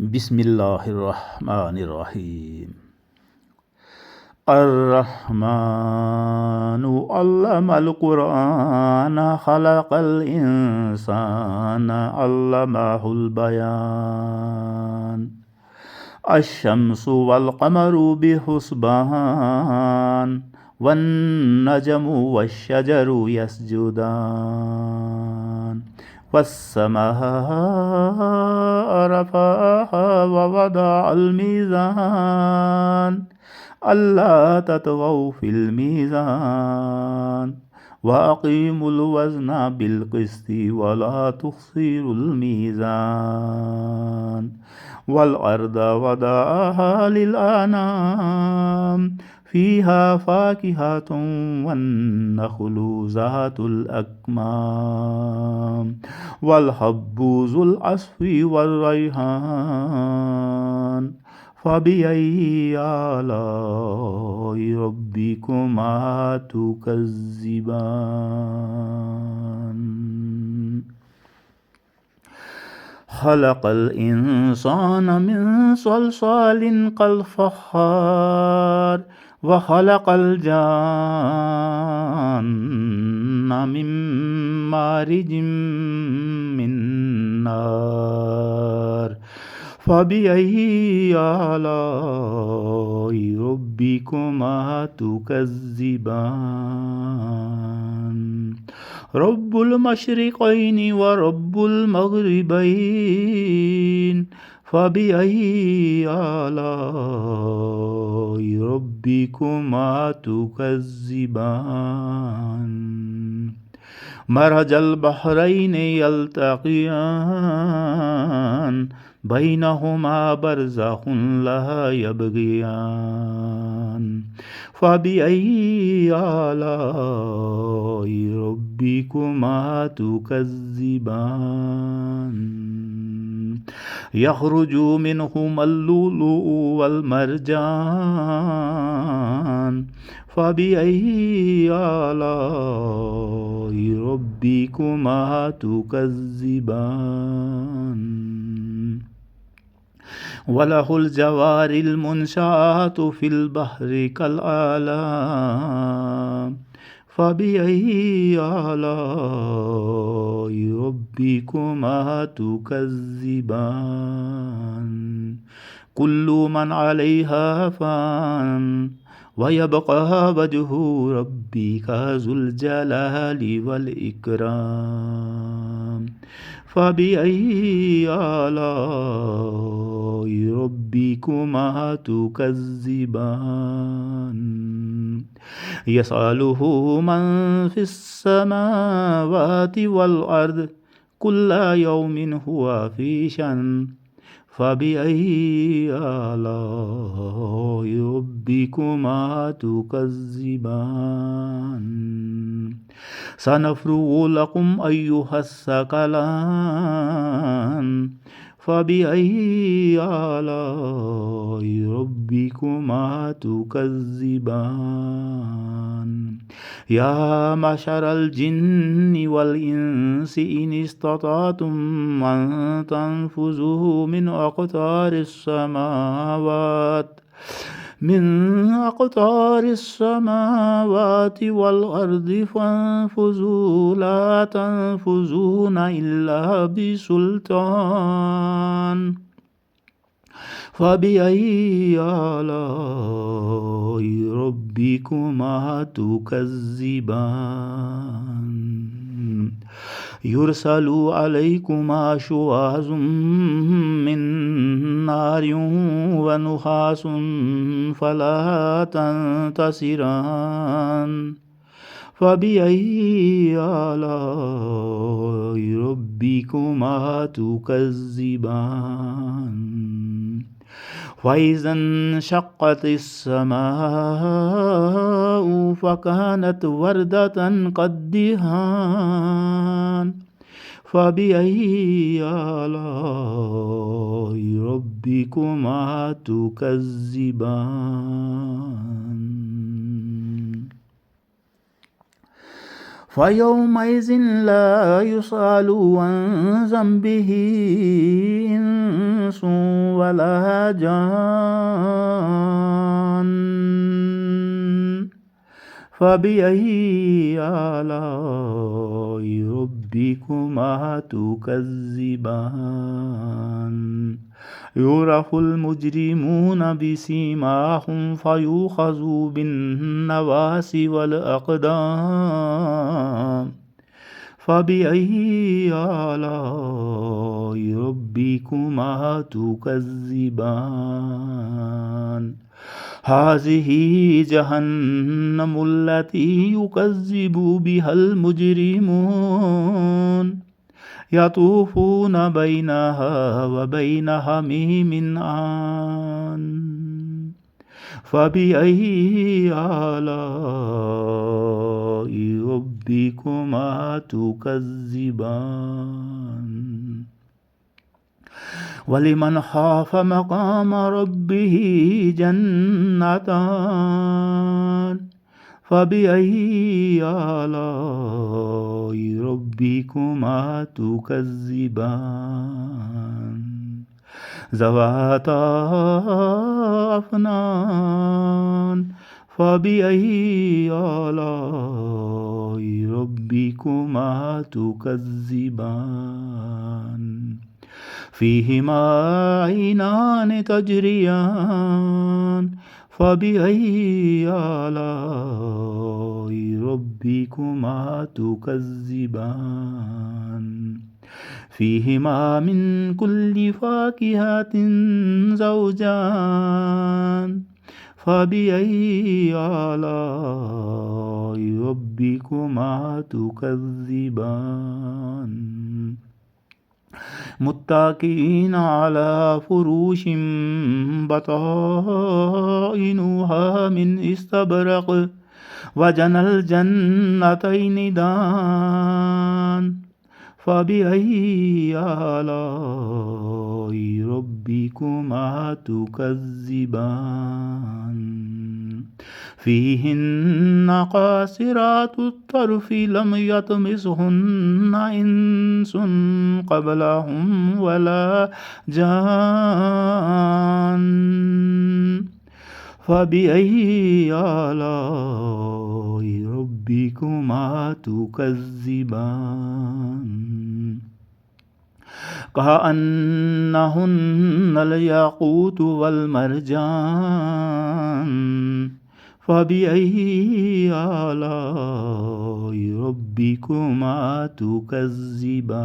بسم الله الرحمن الرحيم. الرحمن علم القرآن خلق الإنسان علمه البيان. الشمس والقمر بحسبان والنجم والشجر يسجدان والسماء رفعها ووضع الميزان ألا تطغوا في الميزان وأقيموا الوزن بالقسط ولا تخسروا الميزان والأرض وضعها للأنام فيها فاكهة والنخل ذات الأكمام والحب ذو العصف والريحان فبأي آلاء ربكما تكذبان. خلق الإنسان من صلصال كالفخار وخلق الجان من مارج من نار فبأي آلاء ربكما تكذبان. رب المشرقين ورب المغربين فبأي آلاء ربكما تكذبان. مرج البحرين يلتقيان بينهما برزخ لا يبغيان فبأي آلاء ربكما تكذبان. يخرج منهما اللؤلؤ والمرجان فبأي آلاء ربكما تكذبان. وله الجوار المنشآت في البحر كالأعلام فبأي آلاء ربكما تكذبان. كل من عليها فان ويبقى وجه ربك ذو الجلال والإكرام فبأي آلاء ربكما تكذبان. يسأله من في السماوات والأرض كل يوم هو في شأن فبأي آلاء ربكما تكذبان. سنفرغ لكم أيها الثقلان فبأي آلاء ربكما تكذبان. يا معشر الجن والإنس إن استطعتم أن تنفذوا من أقطار السماوات والأرض فانفذوا لا تنفذون إلا بسلطان فبأي آلاء ربكما تكذبان. يرسل عليكما شواظ من نار ونحاس فلا تنتصران فبأي آلاء ربكما تكذبان. وإذا انشقت السماء فكانت وردة كالدهان فبأي آلاء ربكما تكذبان. فيومئذ لا يسأل عن ذنبه إنس ولا جان فبأي آلاء ربكما تكذبان يعرف المجرمون بسيماهم فيؤخذوا بالنواصي والأقدام فبأي آلاء ربكما تكذبان هذه جهنم التي يكذب بها المجرمون يطوفون بينها وبين حميم آن فبأي آلاء ربكما تكذبان ولمن خاف مقام ربه جنتان فبأي آلاء ربكما تكذبان ذواتا أفنان فبأي آلاء ربكما تكذبان فيهما عينان تجريان فبأي آلاء ربكما تكذبان فيهما من كل فاكهة زوجان فبأي آلاء ربكما تكذبان متكئين على فروش بطائنها من استبرق وجنى الجنتين دان فبأي آلاء ربكما تكذبان فيهن قاصرات الطرف لم يطمسهن إنس قبلهم ولا جان فبأي آلاء ربكما تكذبان كأنهن الياقوت والمرجان فبأي آلاء ربكما تكذبان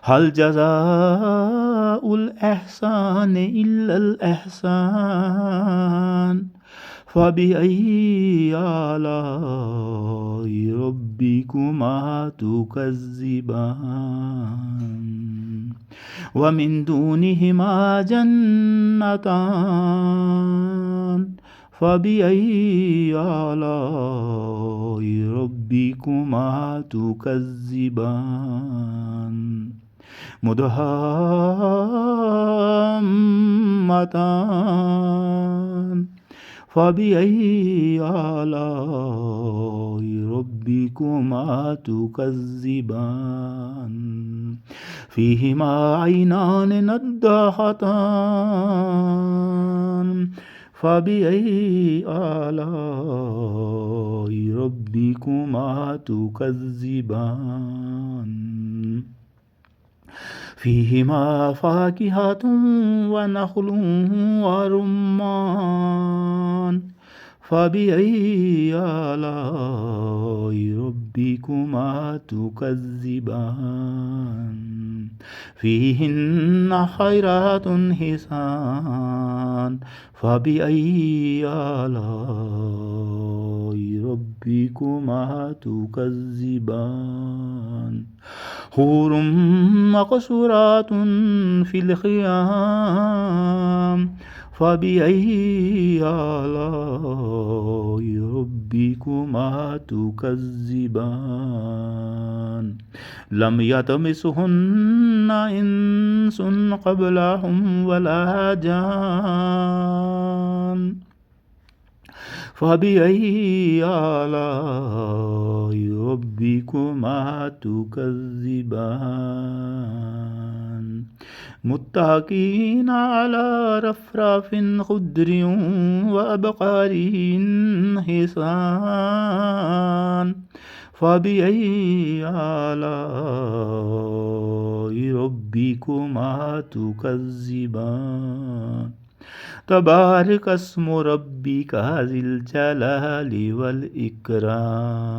هل جزاء الإحسان إلا الإحسان فبأي آلاء ربكما تكذبان ومن دونهما جنتان فبأي آلاء ربكما تكذبان مدهامتان فبأي آلاء ربكما تكذبان فيهما عينان نضاختان فبأي آلاء ربكما تكذبان فيهما فاكهة ونخل ورمان فبأي آلاء ربكما تكذبان فيهن خيرات حسان فبأي آلاء ربكما تكذبان حور مقصورات في الخيام فبأي آلاء ربكما تكذبان لم يطمسهن إنس قبلهم ولا جان فبأي آلاء ربكما تكذبان متكئين على رفرف خضر وأبقار حسان فبأي آلاء ربكما تكذبان تبارك اسم ربك ذي الجلال والإكرام.